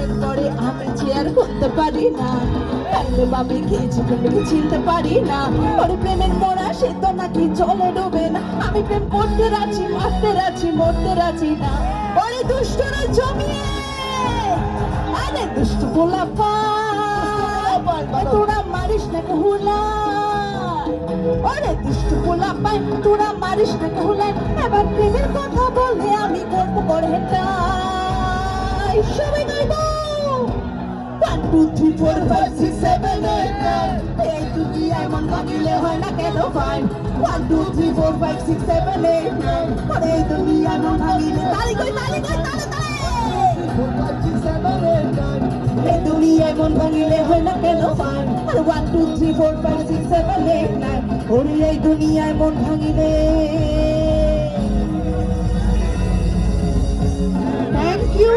প্রেমের পরে আমি যে আর করতে পারি না, তাইলে আমি খেয়েছি প্রেমকে চিনতে পারি না। ওরে প্রেমের পড়া সে তো নাকি জলে ডুবে না, আমি প্রেম করতে রাজি, মারতে রাজি, মরতে রাজি না। ওরে দুষ্টরা জমিয়ে, আরে দুষ্ট বলা তোরা মারিস না হুলা, ওরে দুষ্ট বলা পাই তোরা মারিস না হুলা। এবার প্রেমের কথা বলে আমি করবো করে হেটাই, সবাই গাইব 1 2 3 4 5 6 7 8 9। এই দুনিয়ায় মন ভাঙিলে হয় না কেন ভাই? 1 2 3 4 5 6 7 8 9। আরে এই দুনিয়ায় মন ভাঙিলে তালি কই তালি কই তালি তালি। এই দুনিয়ায় মন ভাঙিলে হয় না কেন ভাই? আরে 1 2 3 4 5 6 7 8 9। ওরে এই দুনিয়ায় মন ভাঙিলে। Thank you.